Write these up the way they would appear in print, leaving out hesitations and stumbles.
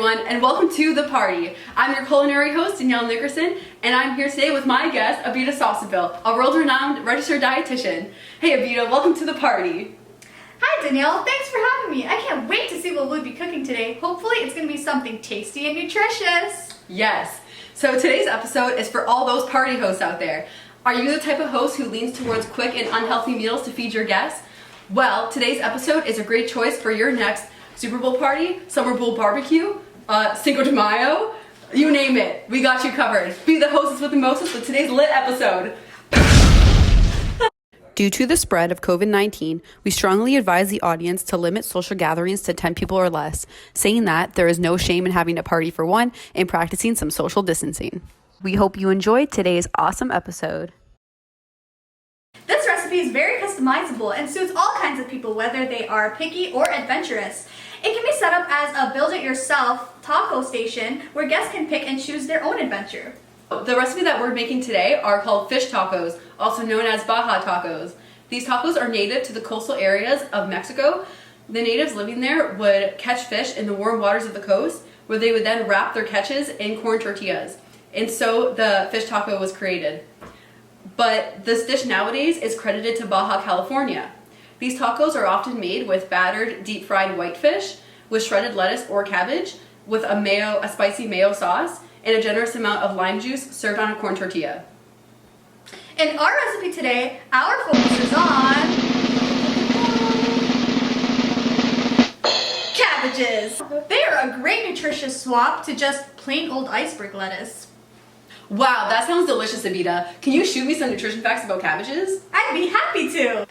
everyone, and welcome to The Party. I'm your culinary host, Danielle Nickerson, and I'm here today with my guest, Abita Salsaville, a world-renowned registered dietitian. Hey Abita, welcome to The Party. Hi Danielle, thanks for having me. I can't wait to see what we'll be cooking today. Hopefully it's going to be something tasty and nutritious. Yes. So today's episode is for all those party hosts out there. Are you the type of host who leans towards quick and unhealthy meals to feed your guests? Well, today's episode is a great choice for your next Super Bowl party, Summer Bowl barbecue, Cinco de Mayo, you name it. We got you covered. Be the hostess with the mostest with today's lit episode. Due to the spread of COVID-19, we strongly advise the audience to limit social gatherings to 10 people or less, saying that there is no shame in having a party for one and practicing some social distancing. We hope you enjoyed today's awesome episode. This recipe is very customizable and suits all kinds of people, whether they are picky or adventurous. It can be set up as a build-it-yourself taco station where guests can pick and choose their own adventure. The recipe that we're making today are called fish tacos, also known as Baja tacos. These tacos are native to the coastal areas of Mexico. The natives living there would catch fish in the warm waters of the coast, where they would then wrap their catches in corn tortillas. And so the fish taco was created. But this dish nowadays is credited to Baja California. These tacos are often made with battered, deep-fried whitefish, with shredded lettuce or cabbage, with a spicy mayo sauce, and a generous amount of lime juice served on a corn tortilla. In our recipe today, our focus is on cabbages. They are a great nutritious swap to just plain old iceberg lettuce. Wow, that sounds delicious, Abita. Can you shoot me some nutrition facts about cabbages? I'd be happy to.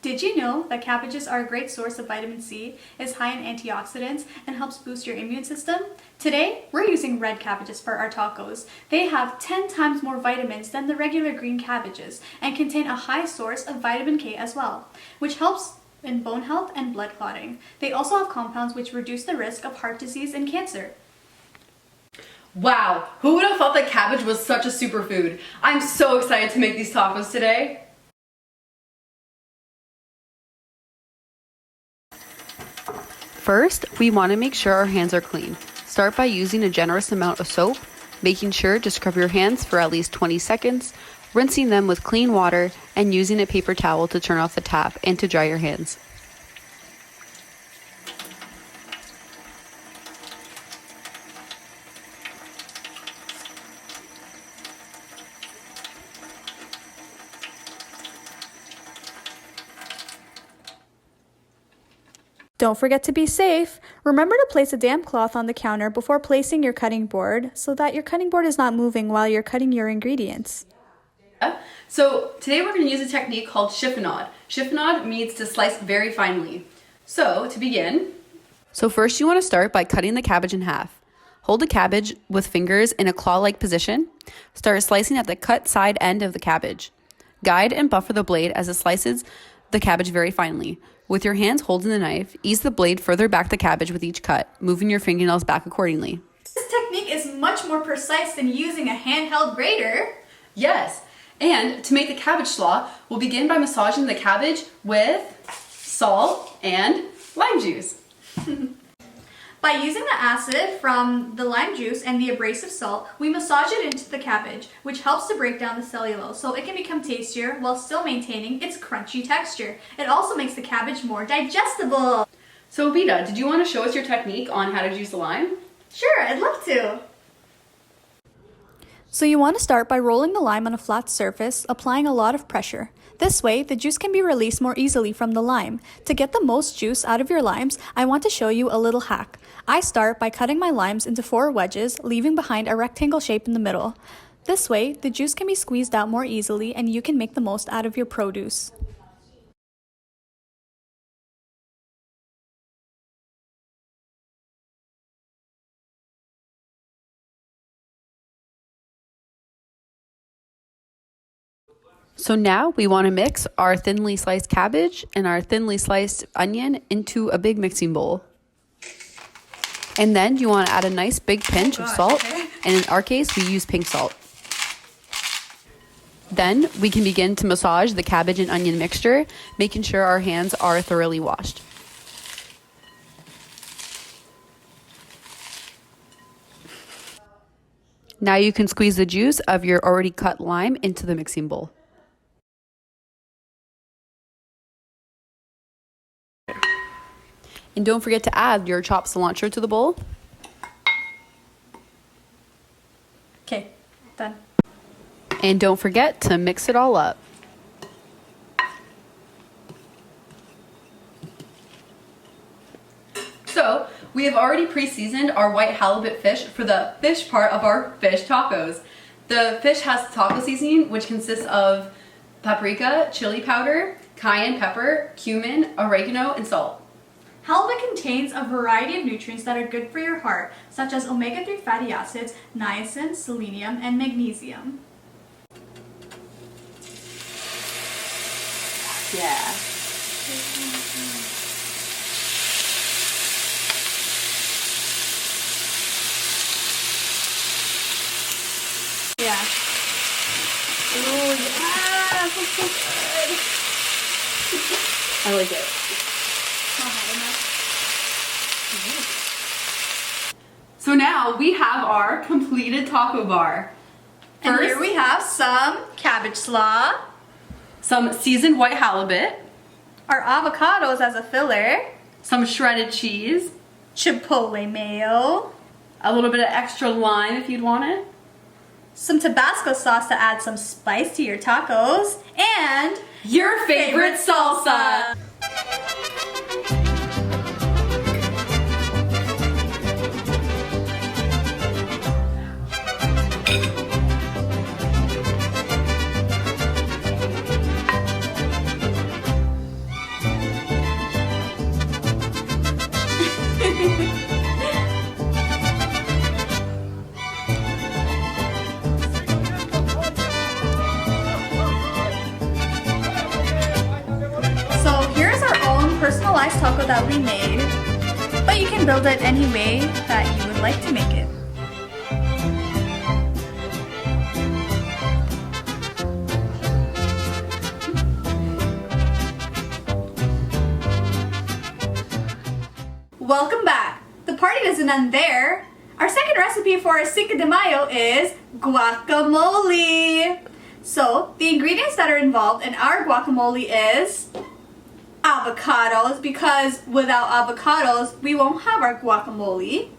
Did you know that cabbages are a great source of vitamin C, is high in antioxidants, and helps boost your immune system? Today, we're using red cabbages for our tacos. They have 10 times more vitamins than the regular green cabbages and contain a high source of vitamin K as well, which helps in bone health and blood clotting. They also have compounds which reduce the risk of heart disease and cancer. Wow, who would have thought that cabbage was such a superfood? I'm so excited to make these tacos today. First, we want to make sure our hands are clean. Start by using a generous amount of soap, making sure to scrub your hands for at least 20 seconds, rinsing them with clean water, and using a paper towel to turn off the tap and to dry your hands. Don't forget to be safe. Remember to place a damp cloth on the counter before placing your cutting board so that your cutting board is not moving while you're cutting your ingredients. So today we're going to use a technique called chiffonade. Chiffonade means to slice very finely. So to begin, first you want to start by cutting the cabbage in half. Hold the cabbage with fingers in a claw-like position. Start slicing at the cut side end of the cabbage. Guide and buffer the blade as it slices the cabbage very finely. With your hands holding the knife, ease the blade further back the cabbage with each cut, moving your fingernails back accordingly. This technique is much more precise than using a handheld grater. Yes, and to make the cabbage slaw, we'll begin by massaging the cabbage with salt and lime juice. By using the acid from the lime juice and the abrasive salt, we massage it into the cabbage, which helps to break down the cellulose so it can become tastier while still maintaining its crunchy texture. It also makes the cabbage more digestible. So Abita, did you want to show us your technique on how to juice the lime? Sure, I'd love to. So you want to start by rolling the lime on a flat surface, applying a lot of pressure. This way, the juice can be released more easily from the lime. To get the most juice out of your limes, I want to show you a little hack. I start by cutting my limes into 4 wedges, leaving behind a rectangle shape in the middle. This way, the juice can be squeezed out more easily and you can make the most out of your produce. So now we want to mix our thinly sliced cabbage and our thinly sliced onion into a big mixing bowl. And then you want to add a nice big pinch of salt, and in our case, we use pink salt. Then we can begin to massage the cabbage and onion mixture, making sure our hands are thoroughly washed. Now you can squeeze the juice of your already cut lime into the mixing bowl. And don't forget to add your chopped cilantro to the bowl. Okay, done. And don't forget to mix it all up. So, we have already pre-seasoned our white halibut fish for the fish part of our fish tacos. The fish has taco seasoning, which consists of paprika, chili powder, cayenne pepper, cumin, oregano, and salt. Halibut contains a variety of nutrients that are good for your heart, such as omega-3 fatty acids, niacin, selenium, and magnesium. Yeah. Yeah. Ooh, yeah, that's so good. I like it. Not hot enough. So now we have our completed taco bar. And First, here we have some cabbage slaw, some seasoned white halibut, our avocados as a filler, some shredded cheese, chipotle mayo, a little bit of extra lime if you'd want it, some Tabasco sauce to add some spice to your tacos, and your favorite salsa. So here's our own personalized taco that we made, but you can build it any way that you would like to make it. Welcome back! The party doesn't end there. Our second recipe for our Cinco de Mayo is guacamole. So, the ingredients that are involved in our guacamole is avocados, because without avocados, we won't have our guacamole.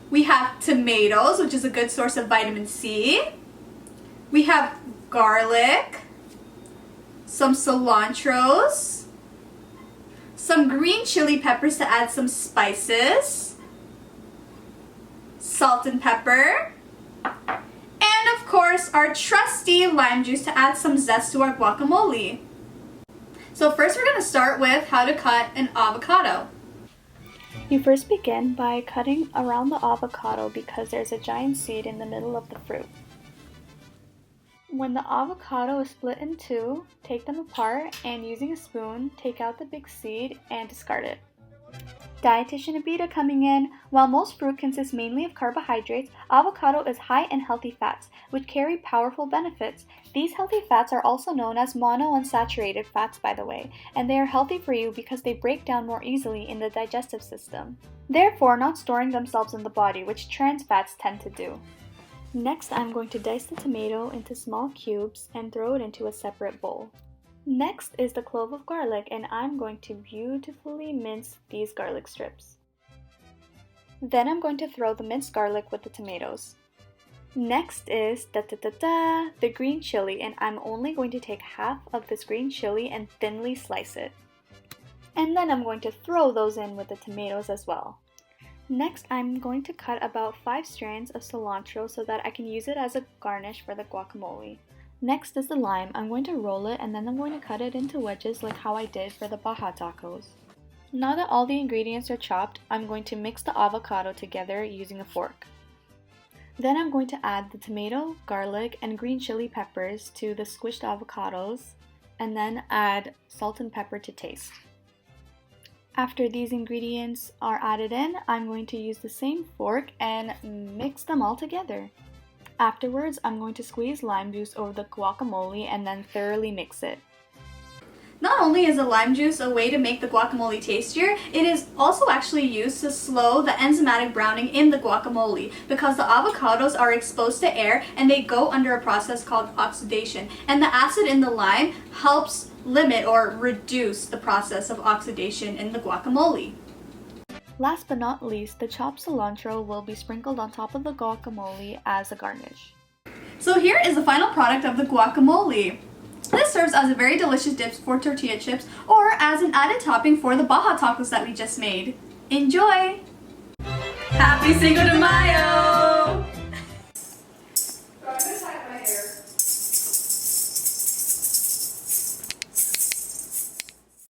We have tomatoes, which is a good source of vitamin C. We have garlic, some cilantros, some green chili peppers to add some spices, salt and pepper, and of course our trusty lime juice to add some zest to our guacamole. So first we're going to start with how to cut an avocado. You first begin by cutting around the avocado because there's a giant seed in the middle of the fruit. When the avocado is split in two, take them apart and using a spoon, take out the big seed and discard it. Dietitian Abita coming in. While most fruit consists mainly of carbohydrates, avocado is high in healthy fats, which carry powerful benefits. These healthy fats are also known as monounsaturated fats, by the way, and they are healthy for you because they break down more easily in the digestive system, therefore not storing themselves in the body, which trans fats tend to do. Next, I'm going to dice the tomato into small cubes and throw it into a separate bowl. Next is the clove of garlic, and I'm going to beautifully mince these garlic strips. Then I'm going to throw the minced garlic with the tomatoes. Next is the green chili, and I'm only going to take half of this green chili and thinly slice it. And then I'm going to throw those in with the tomatoes as well. Next, I'm going to cut about 5 strands of cilantro so that I can use it as a garnish for the guacamole. Next is the lime. I'm going to roll it and then I'm going to cut it into wedges like how I did for the Baja tacos. Now that all the ingredients are chopped, I'm going to mix the avocado together using a fork. Then I'm going to add the tomato, garlic, and green chili peppers to the squished avocados, and then add salt and pepper to taste. After these ingredients are added in, I'm going to use the same fork and mix them all together. Afterwards, I'm going to squeeze lime juice over the guacamole and then thoroughly mix it. Not only is the lime juice a way to make the guacamole tastier, it is also actually used to slow the enzymatic browning in the guacamole because the avocados are exposed to air and they go under a process called oxidation. And the acid in the lime helps limit or reduce the process of oxidation in the guacamole. Last but not least, the chopped cilantro will be sprinkled on top of the guacamole as a garnish. So here is the final product of the guacamole. This serves as a very delicious dip for tortilla chips or as an added topping for the Baja tacos that we just made. Enjoy! Happy Cinco de Mayo!